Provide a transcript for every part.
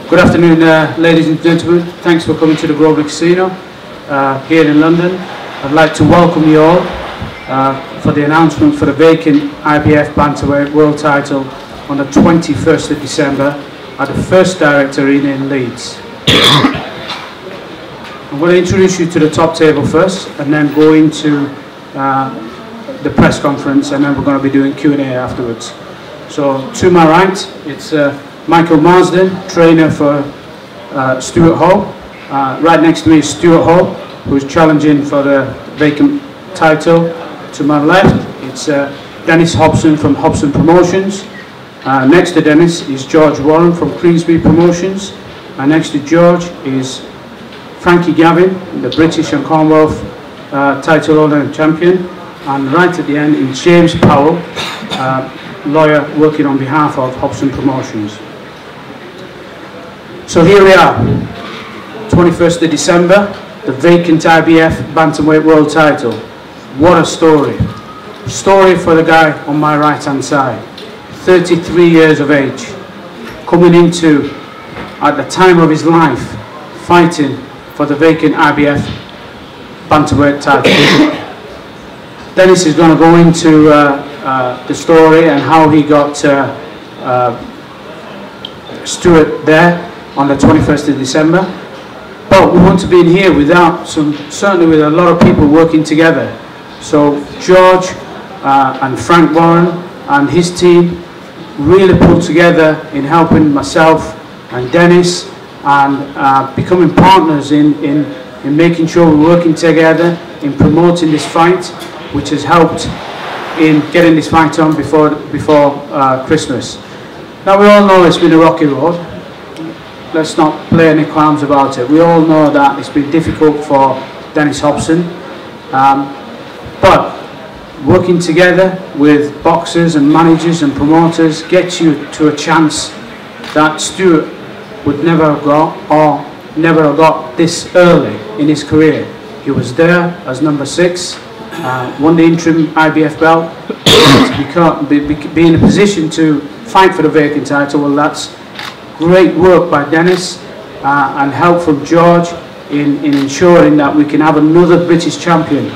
Good afternoon, ladies and gentlemen. Thanks for coming to the Grosvenor Casino here in London. I'd like to welcome you all for the announcement for the vacant IBF Bantamweight World Title on the 21st of December at the First Direct Arena in Leeds. I'm going to introduce you to the top table first and then go into the press conference, and then we're going to be doing Q&A afterwards. So to my right, it's Michael Marsden, trainer for Stuart Hall. Right next to me is Stuart Hall, who's challenging for the vacant title. To my left, it's Dennis Hobson from Hobson Promotions. Next to Dennis is George Warren from Queensbury Promotions. And next to George is Frankie Gavin, the British and Commonwealth title owner and champion. And right at the end is James Powell, lawyer working on behalf of Hobson Promotions. So here we are, 21st of December, the vacant IBF Bantamweight World Title. What a story. Story for the guy on my right hand side. 33 years of age, coming into, at the time of his life, fighting for the vacant IBF Bantamweight title. Dennis is going to go into the story and how he got Stuart there on the 21st of December. But we want to be in here without certainly with a lot of people working together. So George and Frank Warren and his team really pulled together in helping myself and Dennis and becoming partners in making sure we're working together in promoting this fight, which has helped in getting this fight on before Christmas. Now we all know it's been a rocky road. Let's not play any clowns about it. We all know that it's been difficult for Dennis Hobson, but working together with boxers and managers and promoters gets you to a chance that Stuart would never have got, or never have got this early in his career. He was there as number 6, won the interim IBF belt, to be in a position to fight for the vacant title. Well, that's great work by Dennis and help from George in ensuring that we can have another British champion,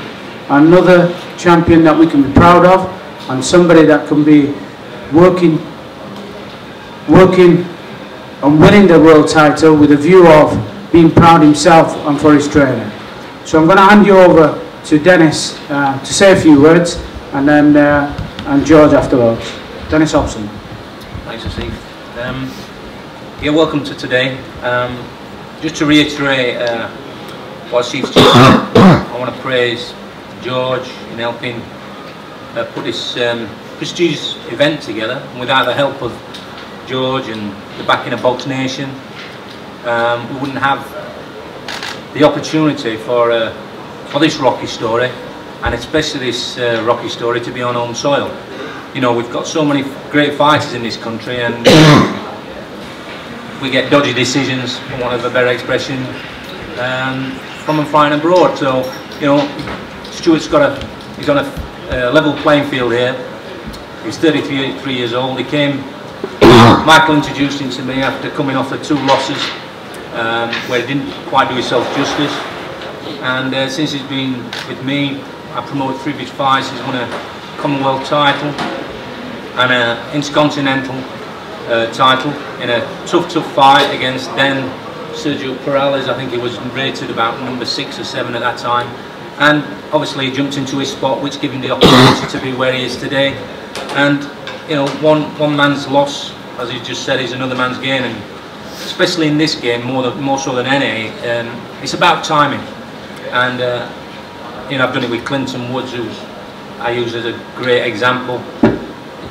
another champion that we can be proud of, and somebody that can be working and winning the world title with a view of being proud himself and for his trainer. So I'm going to hand you over to Dennis to say a few words, and then and George afterwards. Dennis Hobson. Thanks, Asif. Yeah, welcome to today. Just to reiterate what Asif's just said, I want to praise George in helping put this prestigious event together. And without the help of George and the backing of Box Nation, we wouldn't have the opportunity for this rocky story, and especially this rocky story to be on home soil. You know, we've got so many great fighters in this country, and we get dodgy decisions, for want of a better expression, from and fighting abroad. So, you know, Stuart's he's on a level playing field here. He's 33 years old. He came, Michael introduced him to me after coming off the 2 losses, where he didn't quite do himself justice. And since he's been with me, I promoted 3 of his fights. He's won a Commonwealth title and an Intercontinental title in a tough fight against then Sergio Perales. I think he was rated about number 6 or 7 at that time, and obviously he jumped into his spot, which gave him the opportunity to be where he is today. And you know, one man's loss, as he just said, is another man's gain, and especially in this game more so than any, it's about timing. And you know, I've done it with Clinton Woods, who I use as a great example.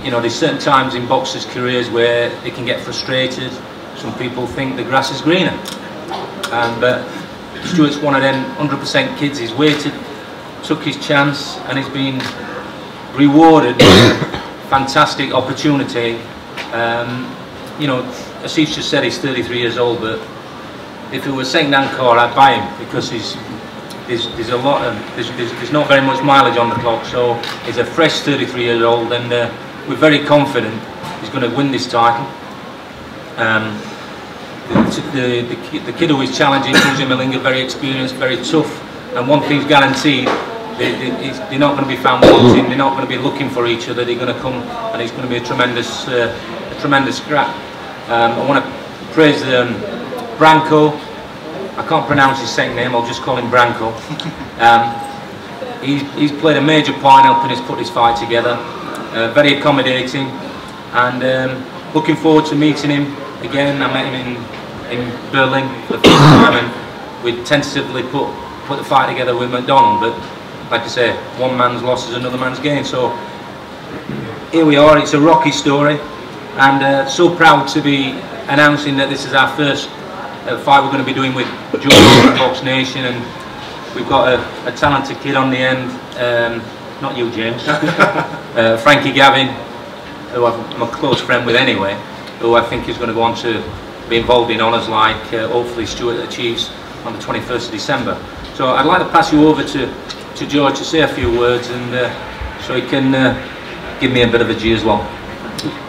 You know, there's certain times in boxers' careers where they can get frustrated. Some people think the grass is greener, but Stuart's one of them 100% kids. He's waited, took his chance, and he's been rewarded with a fantastic opportunity. You know, Asif just said he's 33 years old, but if it was second-hand car, I'd buy him, because there's not very much mileage on the clock. So he's a fresh 33 years old, and we're very confident he's going to win this title. the kid who is challenging, VUSI Malingha, very experienced, very tough, and one thing's guaranteed, they're not going to be found wanting, they're not going to be looking for each other, they're going to come, and it's going to be a tremendous scrap. I want to praise Branko. I can't pronounce his second name, I'll just call him Branko. He's played a major part in helping us put this fight together, very accommodating, and looking forward to meeting him again. I met him in Berlin for the first time, and we tentatively put the fight together with McDonald, but like I say, one man's loss is another man's gain. So here we are, it's a rocky story, and so proud to be announcing that this is our first fight we're going to be doing with George from Box Nation, and we've got a talented kid on the end, not you James, Frankie Gavin, who I'm a close friend with anyway, who I think is going to go on to be involved in honours like hopefully Stuart achieves on the 21st of December. So I'd like to pass you over to George to say a few words, and so he can give me a bit of a G as well.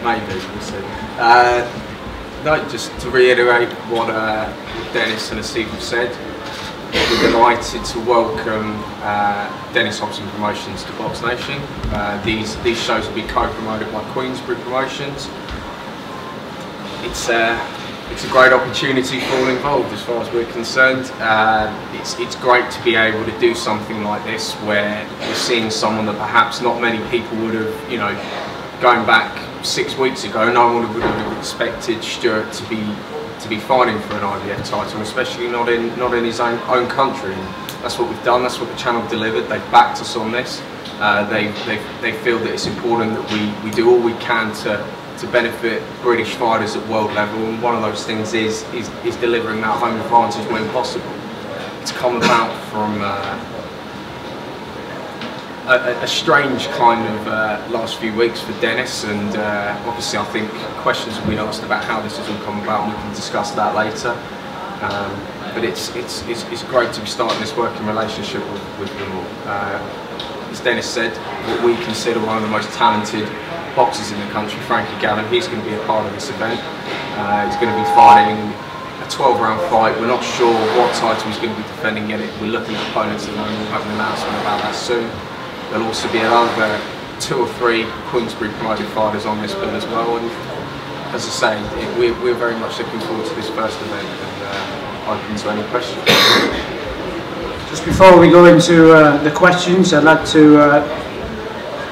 Maybe, we'll see. No, just to reiterate what Dennis and Asif have said, we're delighted to welcome Dennis Hobson Promotions to Box Nation. These shows will be co-promoted by Queensbury Promotions. It's a great opportunity for all involved as far as we're concerned. It's great to be able to do something like this where we're seeing someone that perhaps not many people would have, you know, going back 6 weeks ago, no one would have expected Stuart to be fighting for an IBF title, especially not in his own country. And that's what we've done. That's what the channel delivered. They've backed us on this. They feel that it's important that we do all we can to benefit British fighters at world level, and one of those things is delivering that home advantage when possible. It's come about from a strange kind of last few weeks for Dennis, and obviously I think questions will be asked about how this has all come about, and we can discuss that later. But it's great to be starting this working relationship with them all. As Dennis said, what we consider one of the most talented boxers in the country, Frankie Gavin, he's going to be a part of this event. He's going to be fighting a 12-round fight. We're not sure what title he's going to be defending yet. We're looking at opponents at the moment. We'll have an announcement about that soon. There'll also be another 2 or 3 Queensbury promoted fighters on this bill as well. And as I say, we're very much looking forward to this first event, and open to any questions. Just before we go into the questions, I'd like to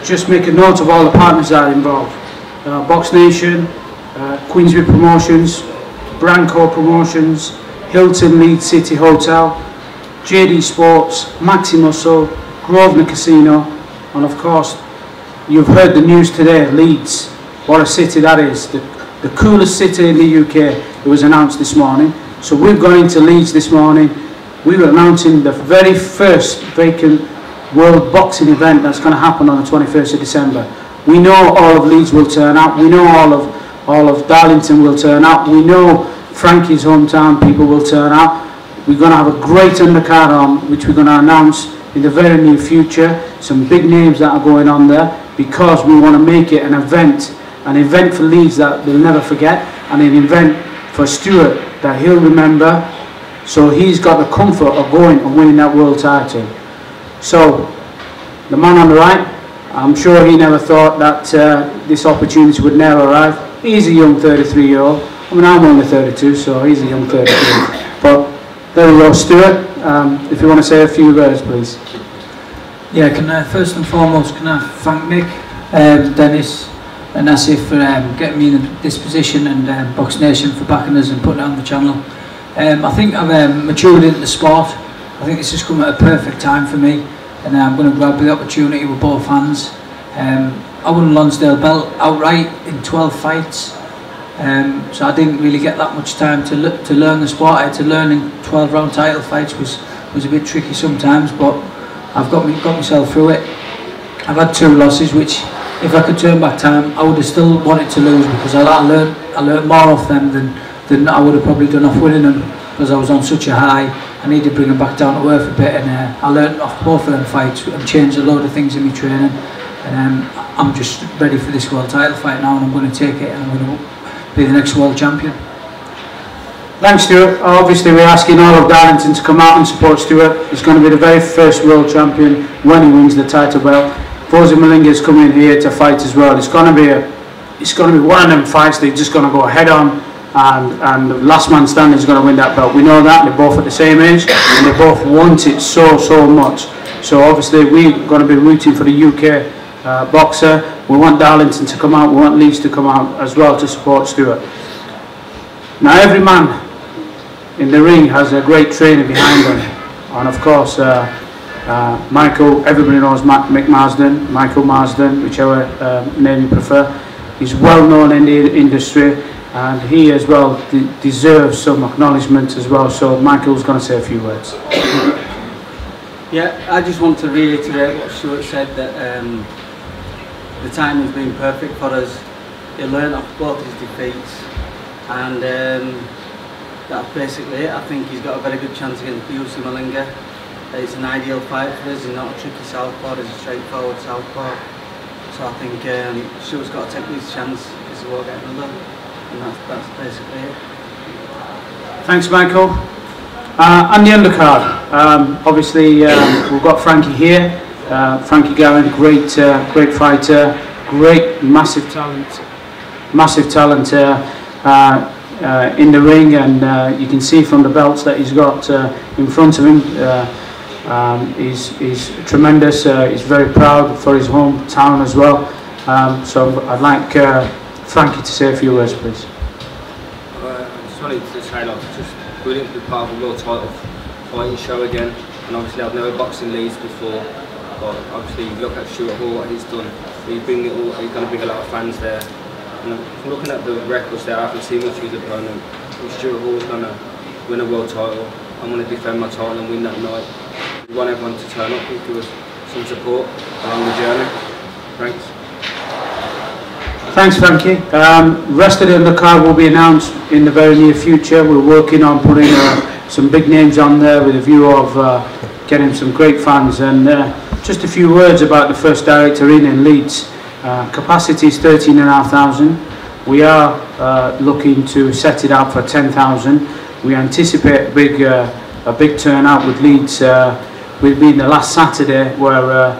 just make a note of all the partners that are involved. Box Nation, Queensbury Promotions, Branko Promotions, Hilton Leeds City Hotel, JD Sports, Maxi Muscle, Grosvenor Casino, and of course you've heard the news today, Leeds. What a city that is, the coolest city in the UK. It was announced this morning. So we've gone into Leeds this morning. We were announcing the very first vacant World Boxing event that's going to happen on the 21st of December. We know all of Leeds will turn out. We know all of Darlington will turn out. We know Frankie's hometown people will turn out. We're going to have a great undercard on, which we're going to announce in the very near future. Some big names that are going on there, because we want to make it an event for Leeds that they'll never forget, and an event for Stuart that he'll remember. So he's got the comfort of going and winning that world title. So, the man on the right, I'm sure he never thought that this opportunity would never arrive. He's a young 33-year-old. I mean, I'm only 32, so he's a young 33. But there we go, Stuart. If you want to say a few words, please. Yeah, first and foremost, can I thank Mick, Dennis and Asif for getting me in this position, and Box Nation for backing us and putting it on the channel. I think I've matured into the sport. I think this has come at a perfect time for me, and I'm going to grab the opportunity with both hands. I won Lonsdale belt outright in 12 fights, so I didn't really get that much time to learn the sport. I had to learn in 12-round title fights, was a bit tricky sometimes, but I've got myself through it. I've had 2 losses, which if I could turn back time, I would have still wanted to lose, because I learned more off them than I would have probably done off winning them, because I was on such a high. I needed to bring them back down to earth a bit, and I learned off both of them fights and changed a load of things in my training. And I'm just ready for this world title fight now, and I'm going to take it, and I'm going to be the next world champion. Thanks, Stuart. Obviously, we're asking all of Darlington to come out and support Stuart. He's going to be the very first world champion when he wins the title belt. VUSI Malinga is coming here to fight as well. It's going to be one of them fights that just going to go head on, and the last man standing is going to win that belt. We know that they're both at the same age, and they both want it so much. So obviously, we're going to be rooting for the UK boxer. We want Darlington to come out. We want Leeds to come out as well to support Stuart. Now, every man in the ring has a great trainer behind them, and of course Michael, everybody knows Mick Marsden, Michael Marsden, whichever name you prefer. He's well known in the industry, and he as well deserves some acknowledgement as well. So Michael's going to say a few words. Yeah, I just want to reiterate what Stuart said, that the timing's been perfect for us. He learned off both his defeats, and that's basically it. I think he's got a very good chance against VUSI Malinga. It's an ideal fight for us. He's not a tricky southpaw, he's a straightforward southpaw. So I think Stuart's got to take his chance because he won't get another. And that's basically it. Thanks, Michael. And the undercard. Obviously, we've got Frankie here. Frankie Gavin, great fighter, great, massive talent in the ring, and you can see from the belts that he's got in front of him. He's tremendous. He's very proud for his hometown as well. So I'd like Frankie to say a few words, please. I just wanted to say, like, just brilliant to be part of a world title fighting show again. And obviously I've never boxed in Leeds before, but obviously look at Stuart Hall, what he's done. He's going to bring a lot of fans there. And I'm looking at the records there, I haven't seen much of his opponent. If Stuart Hall's going to win a world title, I'm going to defend my title and win that night. We want everyone to turn up and give us some support along the journey. Thanks. Thanks, Frankie. Rest of the undercard will be announced in the very near future. We're working on putting some big names on there with a view of getting some great fans. And just a few words about the first direct arena in Leeds. Capacity is 13,500. We are looking to set it up for 10,000. We anticipate a big turnout with Leeds. We've been the last Saturday where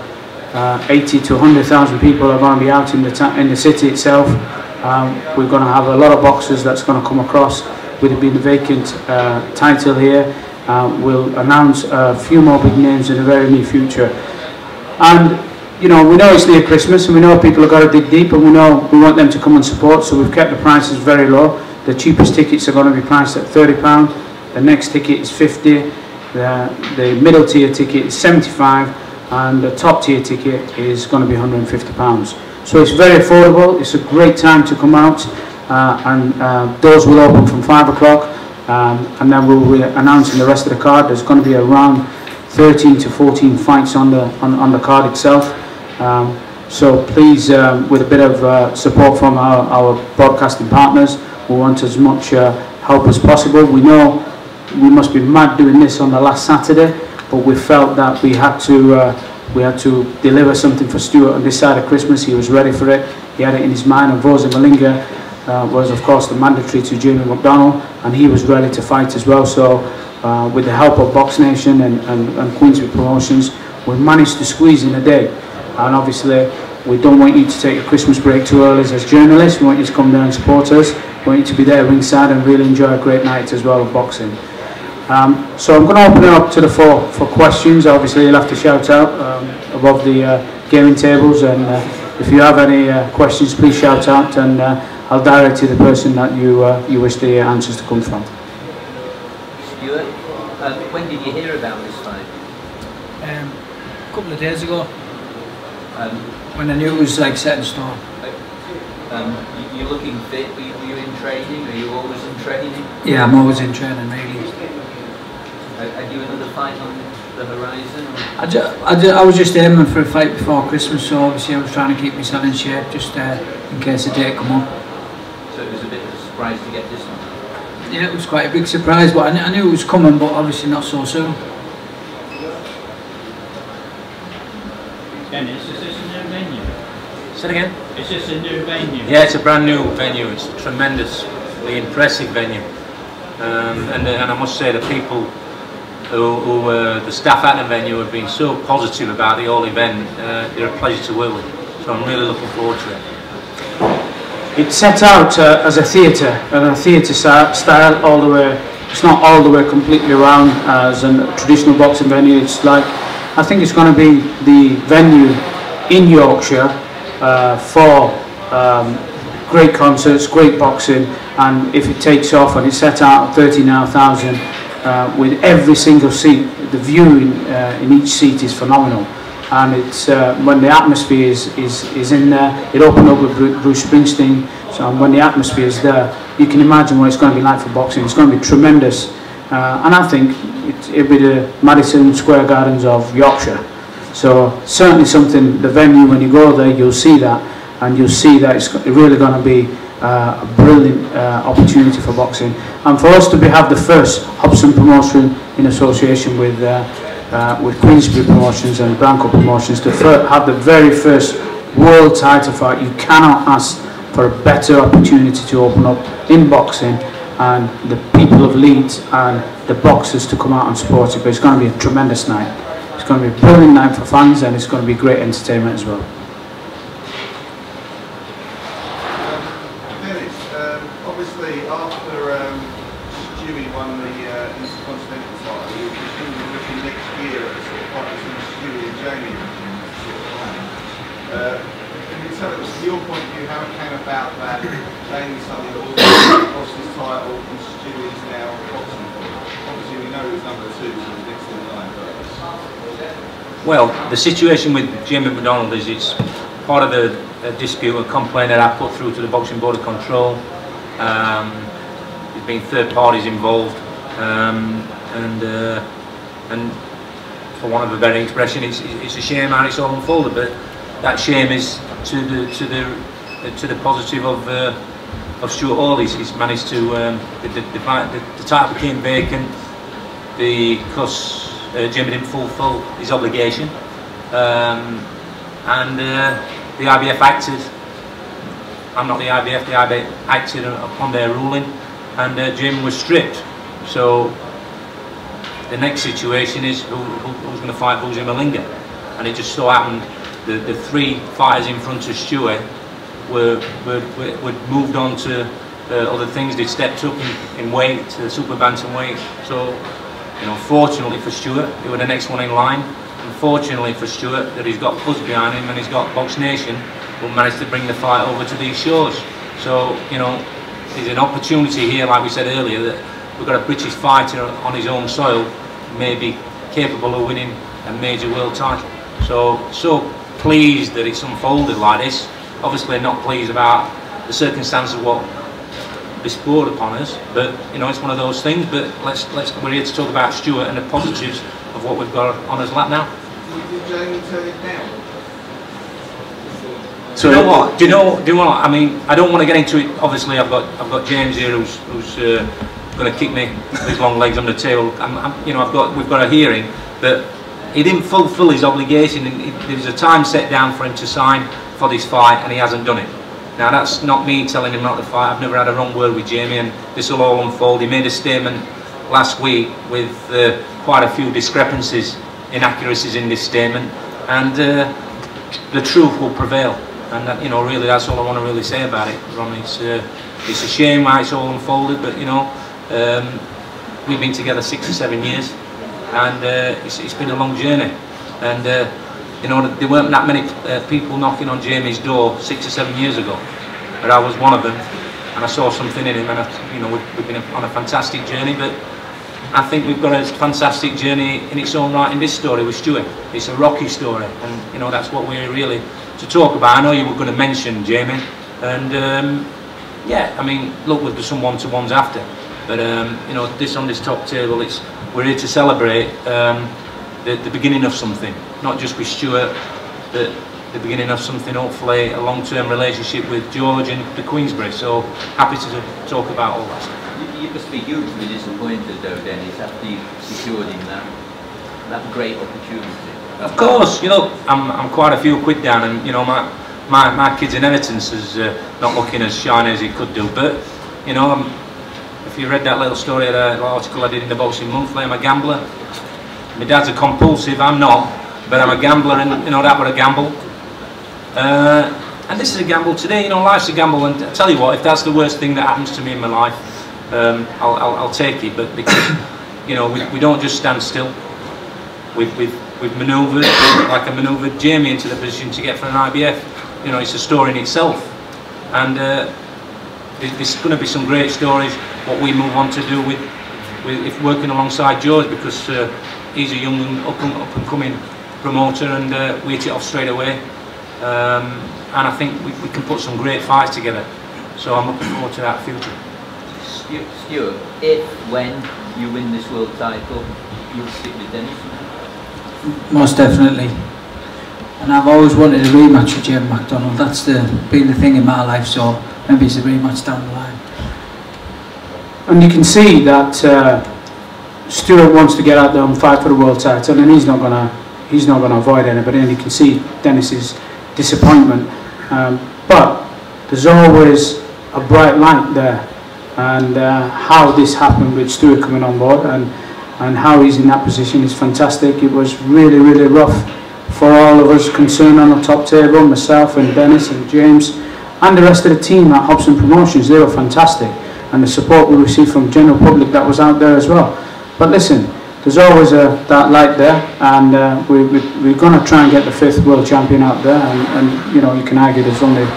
80 to 100,000 people are going to be out in the city itself. We're going to have a lot of boxers that's going to come across. With it being the vacant title here, we'll announce a few more big names in the very near future. And you know, we know it's near Christmas, and we know people have got to dig deep, and we know we want them to come and support, so we've kept the prices very low. The cheapest tickets are going to be priced at £30. The next ticket is £50. The middle tier ticket is £75. And the top tier ticket is going to be £150. So it's very affordable. It's a great time to come out, and doors will open from 5 o'clock, and then we'll be announcing the rest of the card. There's going to be around 13 to 14 fights on the card itself. So please, with a bit of support from our broadcasting partners, we want as much help as possible. We know we must be mad doing this on the last Saturday, but we felt that we had to deliver something for Stuart on this side of Christmas. He was ready for it. He had it in his mind. And VUSI Malinga was, of course, the mandatory to Junior McDonald, and he was ready to fight as well. So with the help of Box Nation and Queensway Promotions, we managed to squeeze in a day. And obviously, we don't want you to take a Christmas break too early as journalists. We want you to come down and support us. We want you to be there ringside and really enjoy a great night as well of boxing. So I'm going to open it up to the floor for questions. Obviously, you'll have to shout out above the gaming tables, and if you have any questions, please shout out, and I'll direct to the person that you wish the answers to come from. Stuart, when did you hear about this fight? A couple of days ago, when I knew it was like set in stone. You're looking fit. Were you in training? Are you always in training? Yeah, I'm always in training, really. Are you another fight on the horizon? I was just aiming for a fight before Christmas, so obviously I was trying to keep myself in shape just in case the date come up. So it was a bit of a surprise to get this one? Yeah, it was quite a big surprise, but I knew it was coming, but obviously not so soon. Dennis, is this a new venue? Say it again? Is this a new venue? Yeah, it's a brand new venue. It's a tremendously impressive venue. and I must say the people the staff at the venue have been so positive about the whole event. They're a pleasure to work with, so I'm really looking forward to it. It's set out as a theatre, and a theatre style all the way. It's not all the way completely round as a traditional boxing venue. It's like, I think it's going to be the venue in Yorkshire for great concerts, great boxing, and if it takes off, and it's set out at 39,000 with every single seat, the view in each seat is phenomenal. And it's when the atmosphere is in there, it opened up with Bruce Springsteen, so when the atmosphere is there, you can imagine what it's going to be like for boxing. It's going to be tremendous, and I think it'll be the Madison Square Gardens of Yorkshire. So certainly something, the venue, when you go there, you'll see that, and you'll see that it's really going to be a brilliant opportunity for boxing. And for us to have the first HOBSON promotion in association with Queensbury Promotions and Branco Promotions, to have the very first world title fight, you cannot ask for a better opportunity to open up in boxing, and the people of Leeds and the boxers to come out and support it. But it's going to be a tremendous night. It's going to be a brilliant night for fans, and it's going to be great entertainment as well. Dennis, obviously after Stewie won the Intercontinental title, you're looking next year at sort of fight between Stewie and Jamie. Can you tell us, from your point of view, how it came about that Jamie suddenly lost his title and Stewie's now boxing for it? Obviously we know he's number 2, so he's next in line. Well, the situation with Jamie McDonald is it's part of the dispute and complaint that I put through to the Boxing Board of Control. There's been third parties involved, and for want of a better expression, it's a shame how it's all unfolded. But that shame is to the positive of Stuart Hall. He's managed to the title became vacant because Jamie didn't fulfil his obligation, and the IBF acted. I'm not the IBF. The IBF acted upon their ruling, and Jamie was stripped. So the next situation is who's going to fight VUSI MALINGA, and it just so happened the 3 fighters in front of Stuart were moved on to other things. They stepped up in weight to super bantamweight. So, you know, fortunately for Stuart, they were the next one in line. Unfortunately for Stuart, that he's got buzz behind him and he's got Box Nation, who managed to bring the fight over to these shores. So, you know, there's an opportunity here, like we said earlier, that we've got a British fighter on his own soil, maybe capable of winning a major world title. So pleased that it's unfolded like this. Obviously not pleased about the circumstances of what this brought upon us, but you know, it's one of those things. But we're here to talk about Stuart and the positives of what we've got on his lap now. Did Jamie turn it down? So do you know what? Do you know what? I mean, I don't want to get into it. Obviously, I've got James here who's going to kick me with his long legs on the table. You know, we've got a hearing, but he didn't fulfil his obligation. There was a time set down for him to sign for this fight, and he hasn't done it. Now, that's not me telling him not to fight. I've never had a wrong word with Jamie, and this will all unfold. He made a statement last week with quite a few discrepancies, inaccuracies in this statement, and the truth will prevail. And that, you know, really, that's all I want to really say about it, Ron. It's a shame how it's all unfolded, but you know, we've been together 6 or 7 years, and it's been a long journey. And you know, there weren't that many people knocking on Jamie's door 6 or 7 years ago, but I was one of them, and I saw something in him, and you know, we've been on a fantastic journey. But I think we've got a fantastic journey in its own right in this story with Stuart. It's a rocky story, and you know, that's what we're really to talk about. I know you were going to mention Jamie, and yeah, I mean, look, we'll do some one-to-ones after, but you know, on this top table, we're here to celebrate the beginning of something, not just with Stuart, but the beginning of something, hopefully a long-term relationship with George and the Queensbury. So happy to talk about all that stuff. You must be hugely disappointed though, Dennis, after you secured him that great opportunity. Of course, you know, I'm quite a few quid down, and you know, my kid's inheritance is not looking as shiny as it could do. But you know, if you read that little story, that article I did in the Boxing Monthly, I'm a gambler. My dad's a compulsive, I'm not, but I'm a gambler, and you know, that were a gamble. And this is a gamble today, you know, life's a gamble, and I tell you what, if that's the worst thing that happens to me in my life, I'll take it, but because, you know, we don't just stand still. We've manoeuvred, like I manoeuvred Jamie into the position to get for an IBF. You know, it's a story in itself, and there's going to be some great stories what we move on to do with if working alongside George, because he's a young up and coming promoter, and we hit it off straight away. And I think we can put some great fights together. So I'm looking forward to that future. Stuart, if, when you win this world title, you'll stick with Dennis? Most definitely. And I've always wanted a rematch with Jamie McDonald. That's been the thing in my life, so maybe it's a rematch down the line. And you can see that Stuart wants to get out there and fight for the world title, and he's not gonna avoid anybody, and you can see Dennis's disappointment. But there's always a bright light there, and how this happened with Stuart coming on board and how he's in that position is fantastic. It was really, really rough for all of us concerned on the top table, myself and Dennis and James and the rest of the team at Hobson Promotions. They were fantastic, and the support we received from general public that was out there as well. But listen, there's always that light there, and we're going to try and get the 5th world champion out there, and you know, you can argue there's only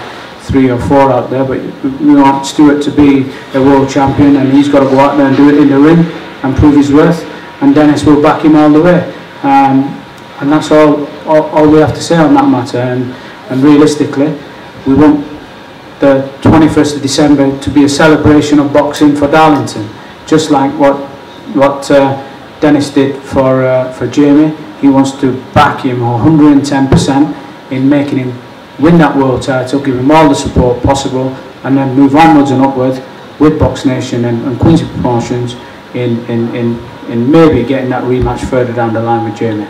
3 or 4 out there, but we want Stuart to be a world champion, and he's got to go out there and do it in the ring and prove his worth, and Dennis will back him all the way, and that's all we have to say on that matter. And realistically, we want the 21st of December to be a celebration of boxing for Darlington, just like what Dennis did for Jamie. He wants to back him 110% in making him win that world title, give him all the support possible, and then move onwards and upwards with Box Nation and Queen's Promotions in maybe getting that rematch further down the line with Jamie.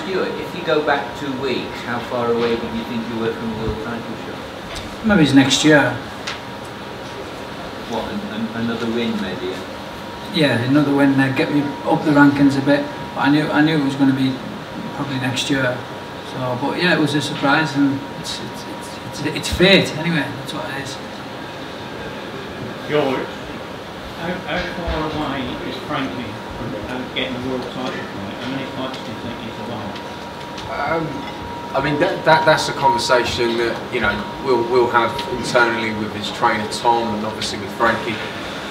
Stuart, if you go back 2 weeks, how far away do you think you were from the world title shot? Maybe it's next year. What, another win maybe? Yeah, another win, get me up the rankings a bit. But I knew it was going to be probably next year. So, but yeah, it was a surprise, and it's fate anyway. That's what it is. George, how far away is Frankie from getting the world title fight? How many fights do you think he's won? I mean, that's a conversation that, you know, we'll have internally with his trainer Tom, and obviously with Frankie.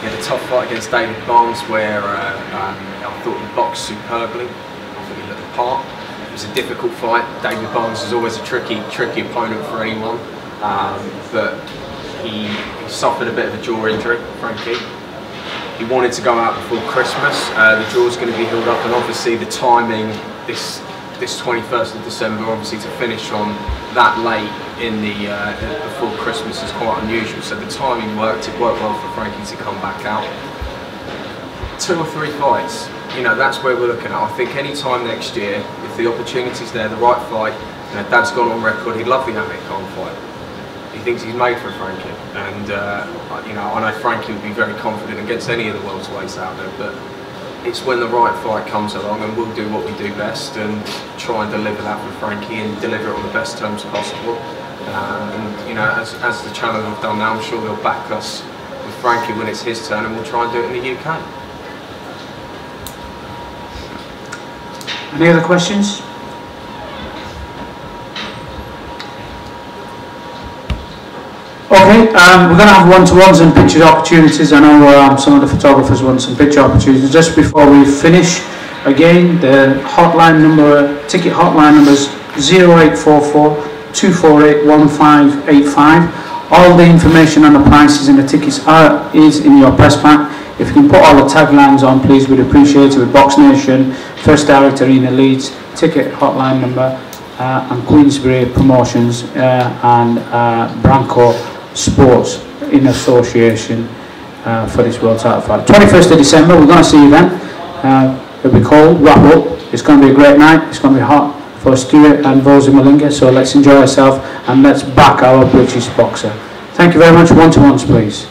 He had a tough fight against David Barnes where I thought he boxed superbly. I thought he looked the part. It was a difficult fight. David Barnes is always a tricky opponent for anyone, but he suffered a bit of a jaw injury, Frankie. He wanted to go out before Christmas. The jaw's going to be healed up, and obviously the timing, this 21st of December, obviously to finish on that late in the before Christmas is quite unusual. So the timing worked. It worked well for Frankie to come back out. 2 or 3 fights, you know, that's where we're looking at. I think any time next year, if the opportunity's there, the right fight. You know, Dad's gone on record. He'd love the Amit Khan fight. He thinks he's made for Frankie, and you know, I know Frankie would be very confident against any of the welterweights out there, but it's when the right fight comes along, and we'll do what we do best and try and deliver that for Frankie and deliver it on the best terms possible. And you know, as the channel have done now, I'm sure they'll back us with Frankie when it's his turn, and we'll try and do it in the UK. Any other questions? Okay, we're going to have one-to-ones and picture opportunities. I know some of the photographers want some picture opportunities. Just before we finish, again, the hotline number, ticket hotline number is 0844 248 1585. All the information on the prices and the tickets is in your press pack. If you can put all the taglines on, please, we'd appreciate it. With Box Nation, First Direct Arena Leeds, ticket hotline number, and Queensbury Promotions and Branco Sports in association for this world title fight. 21st of December, we're going to see you then. It'll be cold, wrap up. It's going to be a great night. It's going to be hot for Stuart and VUSI Malingha, so let's enjoy ourselves and let's back our British boxer. Thank you very much. One-to-ones, please.